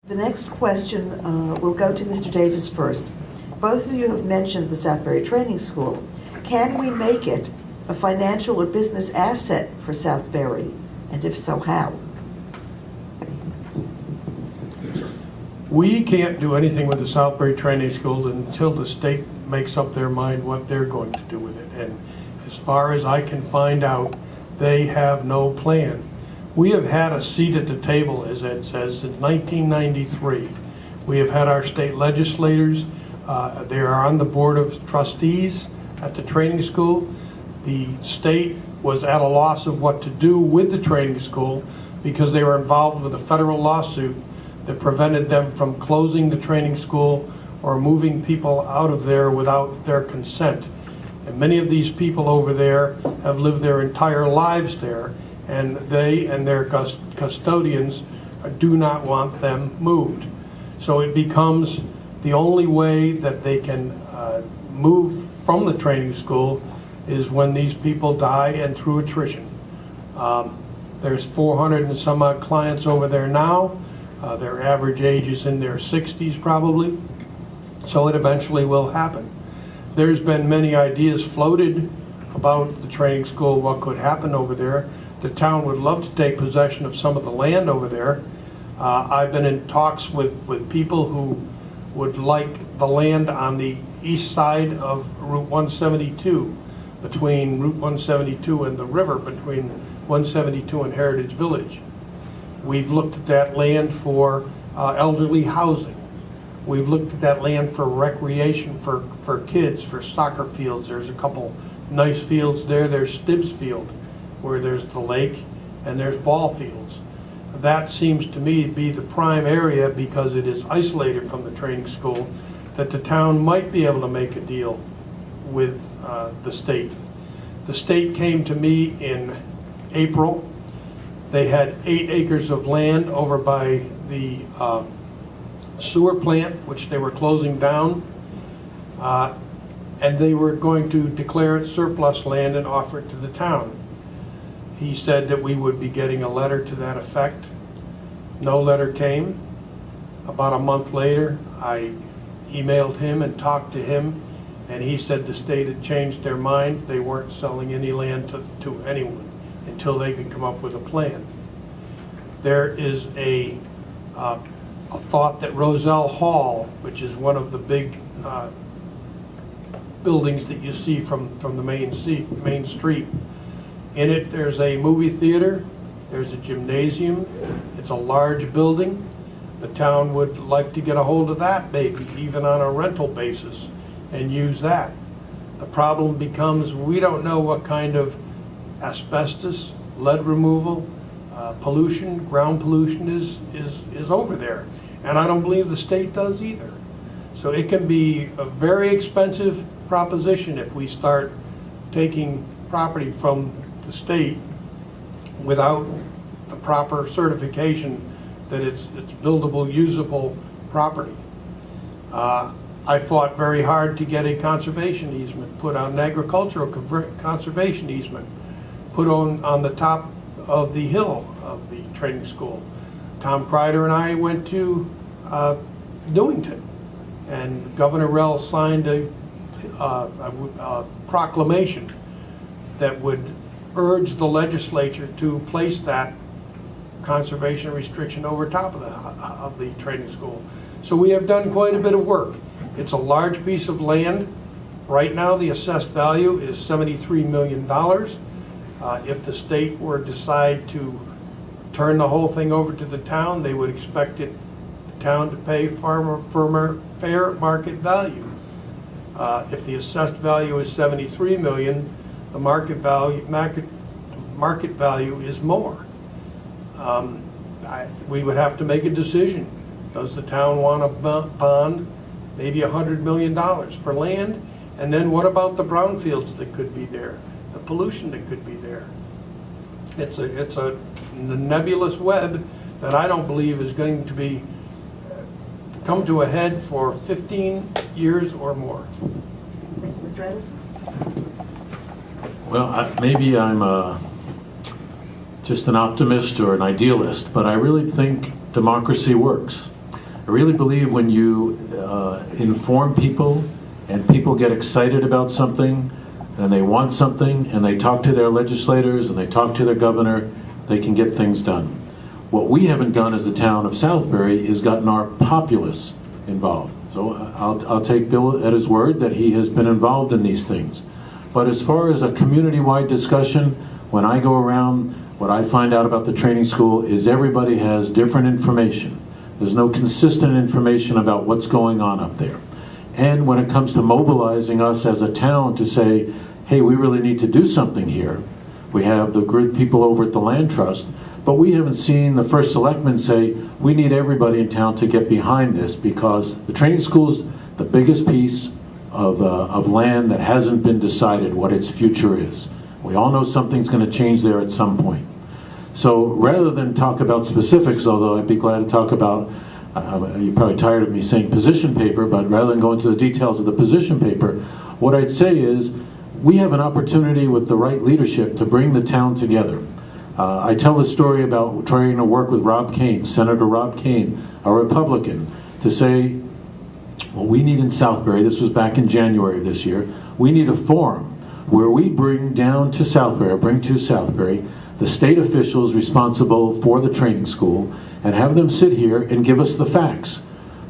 The next question will go to Mr. Davis first. Both of you have mentioned the Southbury Training School. Can we make it a financial or business asset for Southbury? And if so, how? We can't do anything with the Southbury Training School until the state makes up their mind what they're going to do with it. And as far as I can find out, they have no plan. We have had a seat at the table, as Ed says, since 1993. We have had our state legislators. They are on the board of trustees at the training school. The state was at a loss of what to do with the training school because they were involved with a federal lawsuit that prevented them from closing the training school or moving people out of there without their consent. And many of these people over there have lived their entire lives there, and they and their custodians do not want them moved. So it becomes the only way that they can move from the training school is when these people die and through attrition. There's 400 and some odd clients over there now. Their average age is in their 60s probably. So it eventually will happen. There's been many ideas floated about the training school, what could happen over there. The town would love to take possession of some of the land over there. I've been in talks with people who would like the land on the east side of Route 172, between Route 172 and the river, between 172 and Heritage Village. We've looked at that land for elderly housing. We've looked at that land for recreation for kids, for soccer fields. There's a couple nice fields there. There's Stibbs Field, where there's the lake, and there's ball fields. That seems to me to be the prime area because it is isolated from the training school, that the town might be able to make a deal with the state. The state came to me in April. They had 8 acres of land over by the sewer plant, which they were closing down, and they were going to declare it surplus land and offer it to the town. He said that we would be getting a letter to that effect. No letter came. About a month later, I emailed him and talked to him, and he said the state had changed their mind. They weren't selling any land to anyone until they could come up with a plan. There is a thought that Roselle Hall, which is one of the big buildings that you see from the main street, in it there's a movie theater, there's a gymnasium, it's a large building. The town would like to get a hold of that maybe, even on a rental basis, and use that. The problem becomes we don't know what kind of asbestos, lead removal, pollution, ground pollution is over there. And I don't believe the state does either. So it can be a very expensive proposition if we start taking property from the state without the proper certification that it's buildable, usable property. I fought very hard to get a conservation easement put on, an agricultural conservation easement put on the top of the hill of the training school. Tom Kreider and I went to Newington, and Governor Rell signed a proclamation that would urge the legislature to place that conservation restriction over top of the training school. So we have done quite a bit of work. It's a large piece of land. Right now the assessed value is $73 million. If the state were to decide to turn the whole thing over to the town, they would expect the town to pay fair market value. If the assessed value is $73 million, the market value is more. We would have to make a decision. Does the town want to bond maybe $100 million for land? And then what about the brownfields that could be there, the pollution that could be there? It's a nebulous web that I don't believe is going to come to a head for 15 years or more. Thank you, Mr. Edelson. Well, maybe I'm just an optimist or an idealist, but I really think democracy works. I really believe when you inform people and people get excited about something and they want something and they talk to their legislators and they talk to their governor, they can get things done. What we haven't done as the town of Southbury is gotten our populace involved. So I'll take Bill at his word that he has been involved in these things. But as far as a community-wide discussion, when I go around, what I find out about the training school is everybody has different information. There's no consistent information about what's going on up there. And when it comes to mobilizing us as a town to say, hey, we really need to do something here, we have the good people over at the Land Trust, but we haven't seen the First Selectman say, we need everybody in town to get behind this, because the training school's the biggest piece of land that hasn't been decided what its future is. We all know something's going to change there at some point. So rather than talk about specifics, although I'd be glad to talk about, you're probably tired of me saying position paper, but rather than go into the details of the position paper, what I'd say is we have an opportunity with the right leadership to bring the town together. I tell the story about trying to work with Rob Kane, Senator Rob Kane, a Republican, to say, what we need in Southbury, this was back in January of this year, we need a forum where we bring down to Southbury, or bring to Southbury, the state officials responsible for the training school, and have them sit here and give us the facts.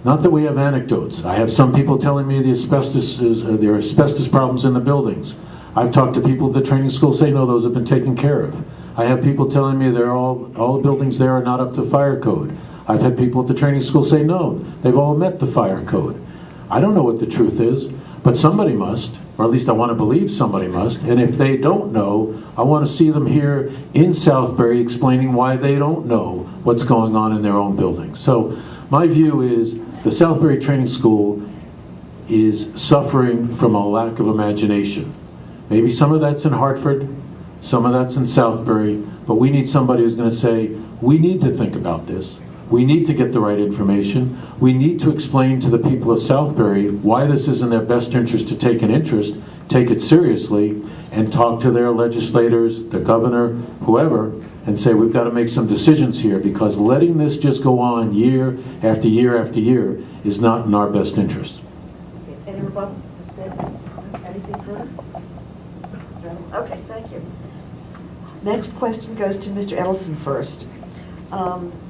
Not that we have anecdotes. I have some people telling me there are asbestos problems in the buildings. I've talked to people at the training school say, no, those have been taken care of. I have people telling me all the buildings there are not up to fire code. I've had people at the training school say, no, they've all met the fire code. I don't know what the truth is, but somebody must, or at least I want to believe somebody must, and if they don't know, I want to see them here in Southbury explaining why they don't know what's going on in their own building. So my view is the Southbury Training School is suffering from a lack of imagination. Maybe some of that's in Hartford, some of that's in Southbury, but we need somebody who's going to say, we need to think about this. We need to get the right information. We need to explain to the people of Southbury why this is in their best interest to take an interest, take it seriously, and talk to their legislators, the governor, whoever, and say we've got to make some decisions here, because letting this just go on year after year after year is not in our best interest. Any rebuttal? Anything further? Okay, thank you. Next question goes to Mr. Edelson first.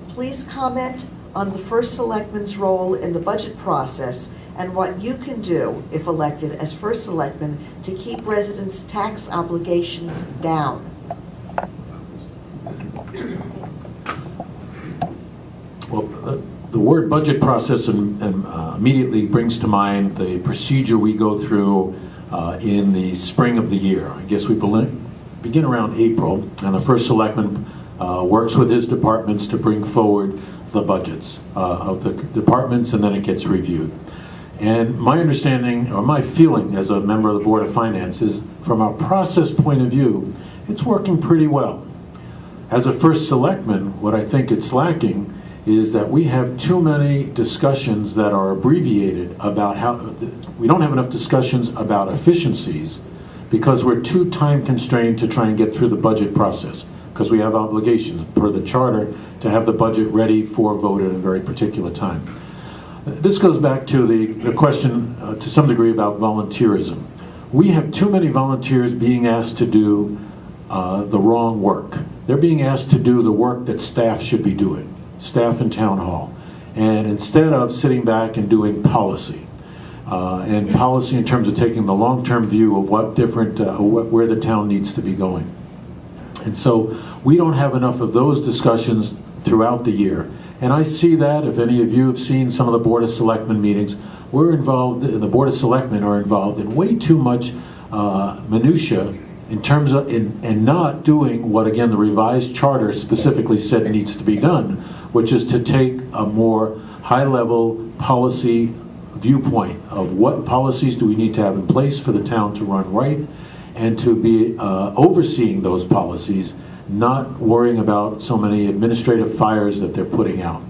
Please comment on the First Selectman's role in the budget process and what you can do, if elected as First Selectman, to keep residents' tax obligations down. Well, the word budget process immediately brings to mind the procedure we go through in the spring of the year. I guess we begin around April, and the First Selectman works with his departments to bring forward the budgets of the departments, and then it gets reviewed. And my understanding, or my feeling as a member of the Board of Finance, is from a process point of view, it's working pretty well. As a First Selectman, what I think it's lacking is that we have too many discussions that are abbreviated about how, we don't have enough discussions about efficiencies because we're too time constrained to try and get through the budget process, because we have obligations per the charter to have the budget ready for vote at a very particular time. This goes back to the question to some degree about volunteerism. We have too many volunteers being asked to do the wrong work. They're being asked to do the work that staff should be doing, staff in town hall. And instead of sitting back and doing policy, and policy in terms of taking the long-term view of what different, where the town needs to be going. And so we don't have enough of those discussions throughout the year. And I see that, if any of you have seen some of the Board of Selectmen meetings, we're involved, the Board of Selectmen are involved in way too much minutia in terms of, and not doing what, again, the revised charter specifically said needs to be done, which is to take a more high-level policy viewpoint of what policies do we need to have in place for the town to run right, and to be overseeing those policies, not worrying about so many administrative fires that they're putting out.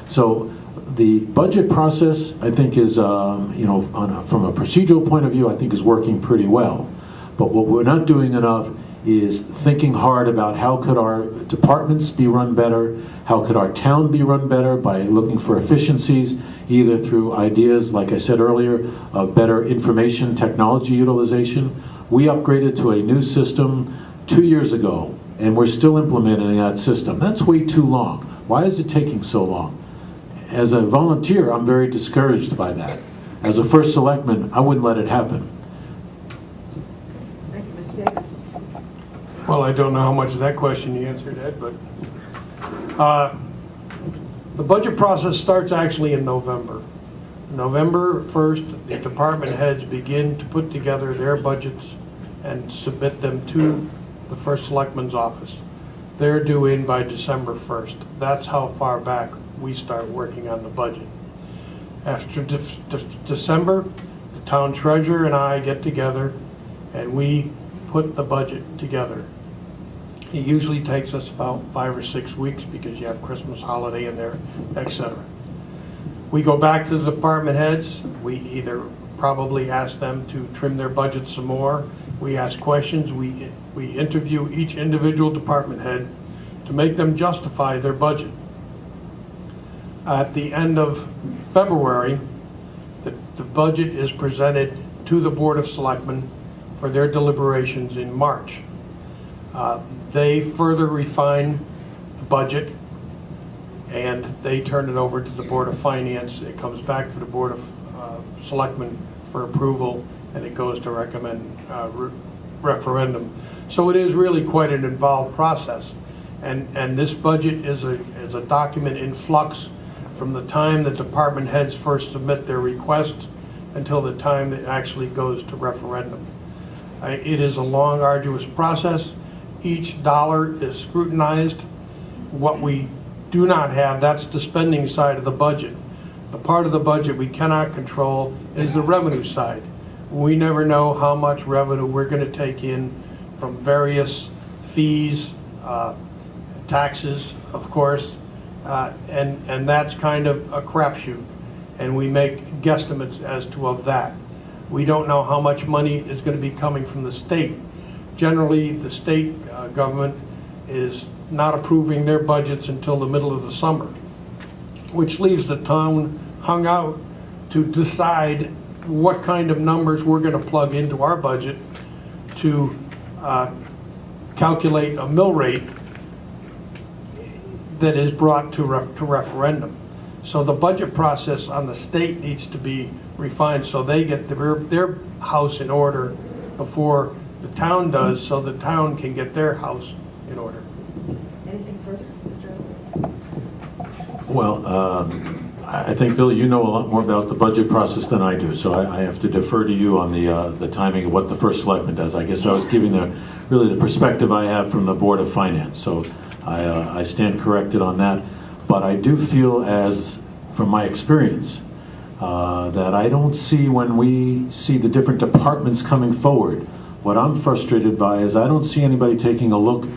So the budget process, I think, is, from a procedural point of view, I think is working pretty well. But what we're not doing enough is thinking hard about how could our departments be run better, how could our town be run better by looking for efficiencies, either through ideas, like I said earlier, of better information technology utilization. We upgraded to a new system 2 years ago, and we're still implementing that system. That's way too long. Why is it taking so long? As a volunteer, I'm very discouraged by that. As a first selectman, I wouldn't let it happen. Thank you, Mr. Davis. Well, I don't know how much of that question you answered, Ed, but the budget process starts actually in November. November 1st, the department heads begin to put together their budgets and submit them to the First Selectman's office. They're due in by December 1st. That's how far back we start working on the budget. After December, the town treasurer and I get together and we put the budget together. It usually takes us about 5 or 6 weeks because you have Christmas holiday in there, etc. We go back to the department heads. We either probably ask them to trim their budget some more. We ask questions. We interview each individual department head to make them justify their budget. At the end of February, the budget is presented to the Board of Selectmen for their deliberations in March. They further refine the budget and they turn it over to the Board of Finance. It comes back to the Board of Selectmen for approval, and it goes to referendum. So it is really quite an involved process. And this budget is a document in flux from the time the department heads first submit their request until the time it actually goes to referendum. It is a long, arduous process. Each dollar is scrutinized. What we do not have, that's the spending side of the budget. The part of the budget we cannot control is the revenue side. We never know how much revenue we're going to take in from various fees, taxes, of course, and that's kind of a crapshoot. And we make guesstimates as to of that. We don't know how much money is going to be coming from the state. Generally, the state government is not approving their budgets until the middle of the summer, which leaves the town hung out to decide what kind of numbers we're going to plug into our budget to calculate a mill rate that is brought to referendum. So the budget process on the state needs to be refined so they get their house in order before the town does, so the town can get their house in order. Anything further, Mr. Edelson? Well, I think, Bill, you know a lot more about the budget process than I do, so I have to defer to you on the timing of what the First Selectman does. I guess I was giving really the perspective I have from the Board of Finance, so I stand corrected on that. But I do feel, from my experience, that I don't see, when we see the different departments coming forward, what I'm frustrated by is I don't see anybody taking a look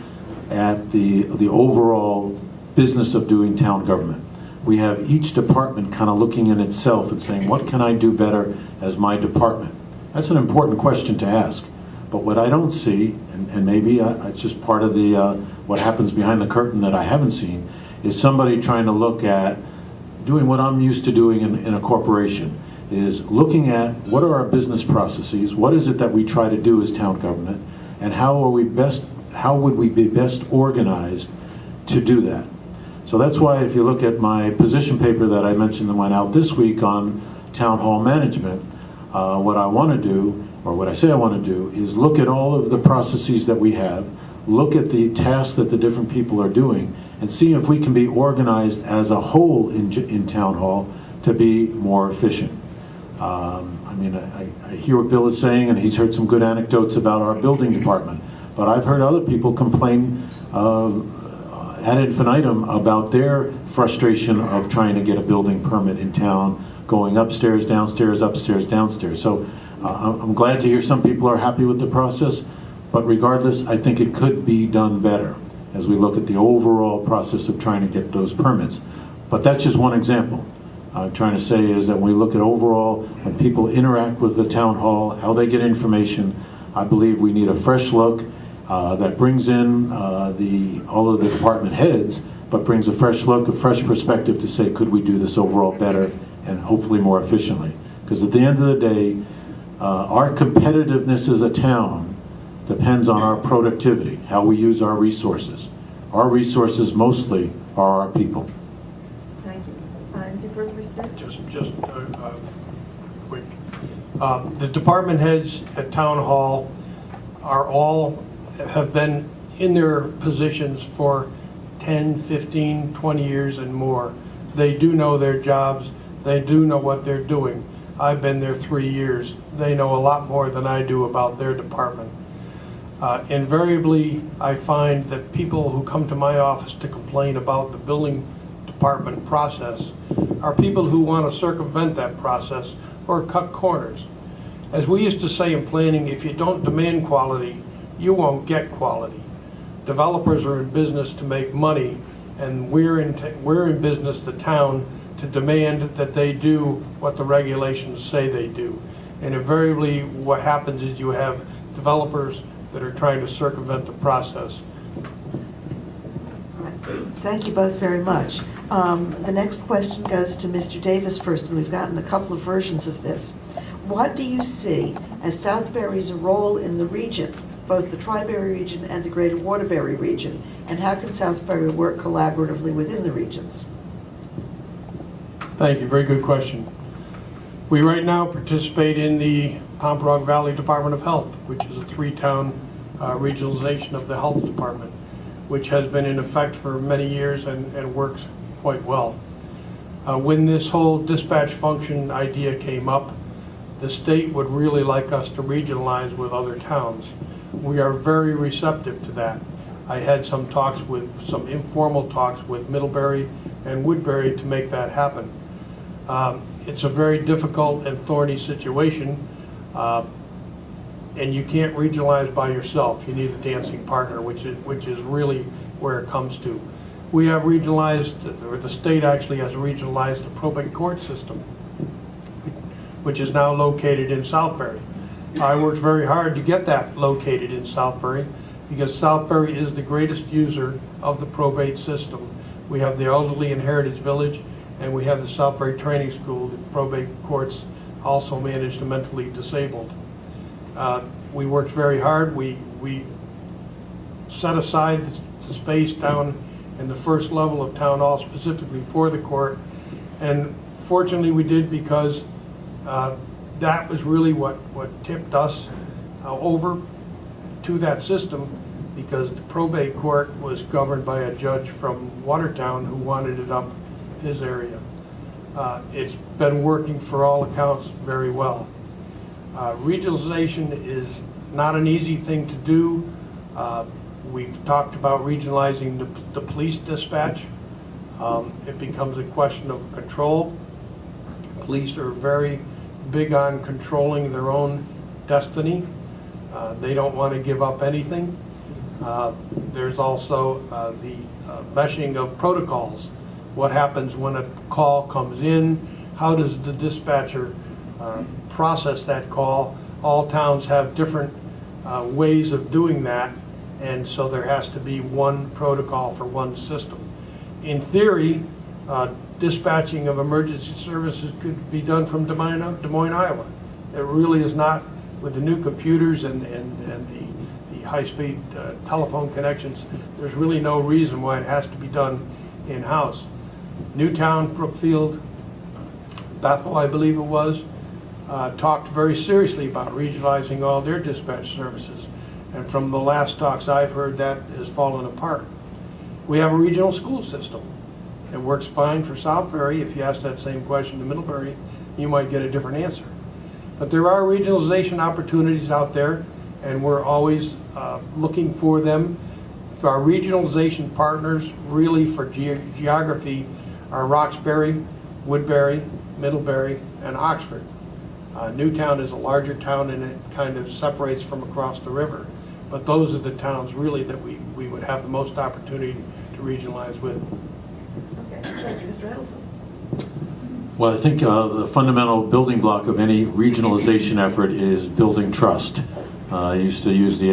at the overall business of doing town government. We have each department kind of looking in itself and saying, what can I do better as my department? That's an important question to ask. But what I don't see, and maybe it's just part of what happens behind the curtain that I haven't seen, is somebody trying to look at doing what I'm used to doing in a corporation, is looking at what are our business processes, what is it that we try to do as town government, and how would we be best organized to do that. So that's why, if you look at my position paper that I mentioned that went out this week on town hall management, what I want to do, or what I say I want to do, is look at all of the processes that we have, look at the tasks that the different people are doing, and see if we can be organized as a whole in town hall to be more efficient. I mean, I hear what Bill is saying, and he's heard some good anecdotes about our building department, but I've heard other people complain ad infinitum about their frustration of trying to get a building permit in town, going upstairs, downstairs, upstairs, downstairs. So I'm glad to hear some people are happy with the process, but regardless, I think it could be done better as we look at the overall process of trying to get those permits. But that's just one example. I'm trying to say is that when we look at overall, when people interact with the town hall, how they get information, I believe we need a fresh look. that brings in all of the department heads, but brings a fresh look, a fresh perspective to say, could we do this overall better and hopefully more efficiently? Because at the end of the day, our competitiveness as a town depends on our productivity, how we use our resources. Our resources mostly are our people. Thank you. Anything further, Mr. Davis? Just quick. The department heads at Town Hall have been in their positions for 10, 15, 20 years and more. They do know their jobs. They do know what they're doing. I've been there 3 years. They know a lot more than I do about their department. Invariably, I find that people who come to my office to complain about the building department process are people who want to circumvent that process or cut corners. As we used to say in planning, if you don't demand quality, you won't get quality. Developers are in business to make money, and we're in business, the town, to demand that they do what the regulations say they do. And invariably, what happens is you have developers that are trying to circumvent the process. All right. Thank you both very much. The next question goes to Mr. Davis first, and we've gotten a couple of versions of this. What do you see as Southbury's role in the region, both the Tri-Berry region and the Greater Waterbury region, and how can Southbury work collaboratively within the regions? Thank you, very good question. We right now participate in the Pomperaug Valley Department of Health, which is a 3-town regionalization of the health department, which has been in effect for many years and works quite well. When this whole dispatch function idea came up, the state would really like us to regionalize with other towns. We are very receptive to that. I had some informal talks with Middlebury and Woodbury to make that happen. It's a very difficult and thorny situation, and you can't regionalize by yourself. You need a dancing partner, which is really where it comes to. We have regionalized, or the state actually has regionalized the probate court system, which is now located in Southbury. I worked very hard to get that located in Southbury, because Southbury is the greatest user of the probate system. We have the Elderly and Heritage Village, and we have the Southbury Training School. The probate courts also manage the mentally disabled. We worked very hard. We set aside the space down in the first level of Town Hall specifically for the court, and fortunately we did, because that was really what tipped us over to that system, because the probate court was governed by a judge from Watertown who wanted it up his area. It's been working for all accounts very well. Regionalization is not an easy thing to do. We've talked about regionalizing the police dispatch. It becomes a question of control. Police are very big on controlling their own destiny. They don't want to give up anything. There's also the meshing of protocols. What happens when a call comes in? How does the dispatcher process that call? All towns have different ways of doing that, and so there has to be one protocol for one system. In theory, dispatching of emergency services could be done from Des Moines, Iowa. It really is not, with the new computers and the high-speed telephone connections. There's really no reason why it has to be done in-house. Newtown, Brookfield, Bethel, I believe it was, talked very seriously about regionalizing all their dispatch services. And from the last talks I've heard, that has fallen apart. We have a regional school system. It works fine for Southbury. If you ask that same question to Middlebury, you might get a different answer. But there are regionalization opportunities out there, and we're always looking for them. Our regionalization partners, really for geography, are Roxbury, Woodbury, Middlebury, and Oxford. Newtown is a larger town, and it kind of separates from across the river. But those are the towns really that we would have the most opportunity to regionalize with. Okay, thank you. Mr. Edelson. Well, I think the fundamental building block of any regionalization effort is building trust. I used to use the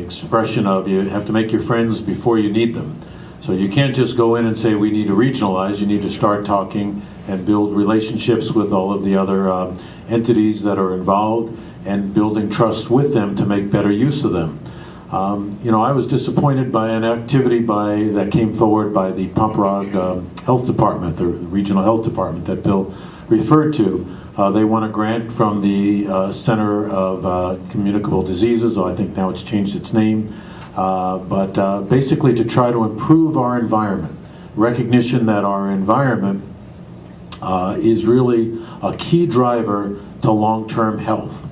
expression of you have to make your friends before you need them. So you can't just go in and say we need to regionalize. You need to start talking and build relationships with all of the other entities that are involved and building trust with them to make better use of them. I was disappointed by an activity that came forward by the Pomperaug Health Department, the regional health department that Bill referred to. They won a grant from the Center of Communicable Diseases, I think now it's changed its name, but basically to try to improve our environment. Recognition that our environment is really a key driver to long-term health.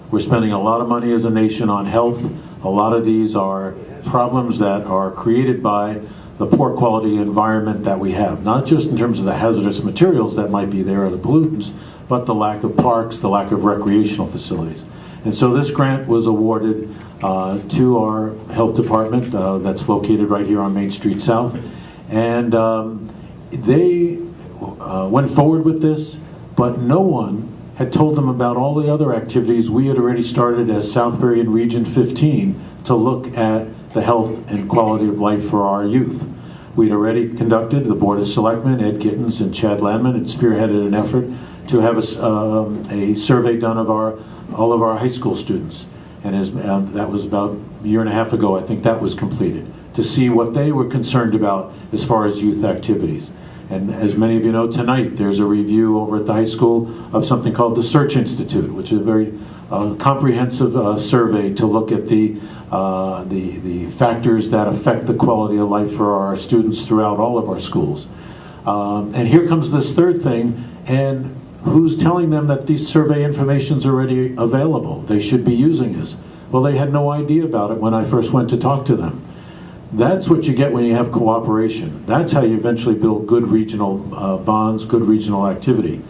We're spending a lot of money as a nation on health. A lot of these are problems that are created by the poor quality environment that we have, not just in terms of the hazardous materials that might be there or the pollutants, but the lack of parks, the lack of recreational facilities. And so this grant was awarded to our health department that's located right here on Main Street South. And they went forward with this, but no one had told them about all the other activities we had already started as Southbury and Region 15 to look at the health and quality of life for our youth. We'd already conducted, the Board of Selectmen, Ed Gittens and Chad Landman, had spearheaded an effort to have a survey done of all of our high school students. And that was about a year and a half ago, I think that was completed, to see what they were concerned about as far as youth activities. And as many of you know, tonight there's a review over at the high school of something called the Search Institute, which is a very comprehensive survey to look at the factors that affect the quality of life for our students throughout all of our schools. And here comes this third thing, and who's telling them that these survey information is already available? They should be using this. Well, they had no idea about it when I first went to talk to them. That's what you get when you have cooperation. That's how you eventually build good regional bonds, good regional activity.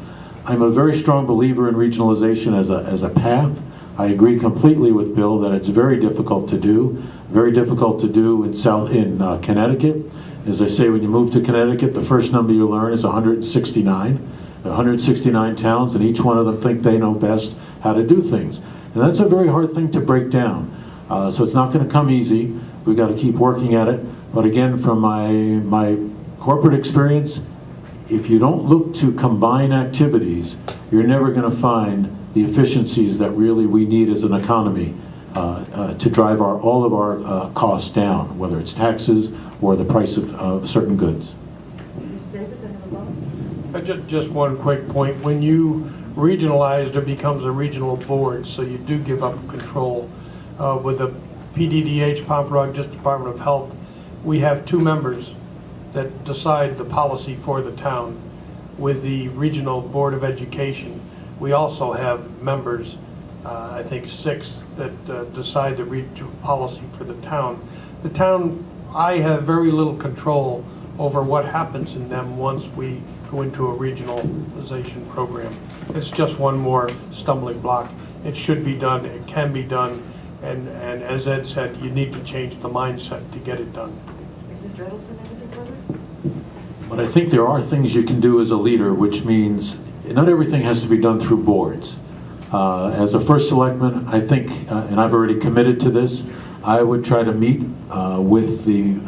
I'm a very strong believer in regionalization as a path. I agree completely with Bill that it's very difficult to do in Connecticut. As I say, when you move to Connecticut, the first number you learn is 169. 169 towns, and each one of them think they know best how to do things. And that's a very hard thing to break down. So it's not going to come easy. We've got to keep working at it. But again, from my corporate experience, if you don't look to combine activities, you're never going to find the efficiencies that really we need as an economy to drive all of our costs down, whether it's taxes or the price of certain goods. Mr. Davis, anything Just one quick point. When you regionalize, there becomes a regional board, so you do give up control. With the PDDH, Pomperaug Department of Health, we have 2 members that decide the policy for the town. With the Regional Board of Education, we also have members, I think 6, that decide the regional policy for the town. The town, I have very little control over what happens in them once we go into a regionalization program. It's just one more stumbling block. It should be done, it can be done, and as Ed said, you need to change the mindset to get it done. Mr. Edelson, anything further? But I think there are things you can do as a leader, which means not everything has to be done through boards. As a First Selectman, I think, and I've already committed to this, I would try to meet with the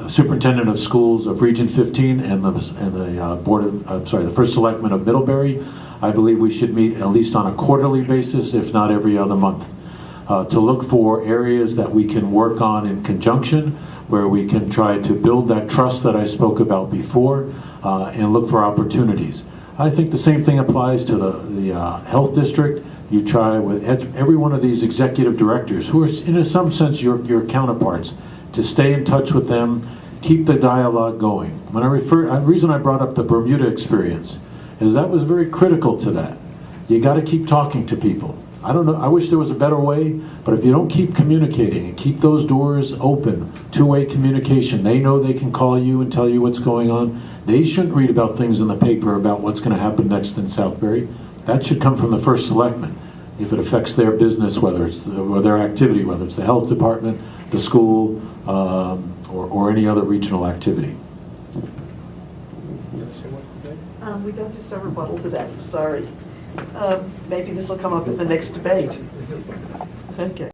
Superintendent of Schools of Region 15 and the First Selectman of Middlebury. I believe we should meet at least on a quarterly basis, if not every other month, to look for areas that we can work on in conjunction, where we can try to build that trust that I spoke about before, and look for opportunities. I think the same thing applies to the health district. You try with every one of these executive directors, who are in some sense your counterparts, to stay in touch with them, keep the dialogue going. When the reason I brought up the Bermuda experience is that was very critical to that. You got to keep talking to people. I don't know, I wish there was a better way, but if you don't keep communicating and keep those doors open, two-way communication, they know they can call you and tell you what's going on. They shouldn't read about things in the paper about what's going to happen next in Southbury. That should come from the First Selectman. If it affects their business, whether it's or their activity, whether it's the health department, the school, or any other regional activity. We don't do some rebuttal today, sorry. Maybe this will come up in the next debate. Okay.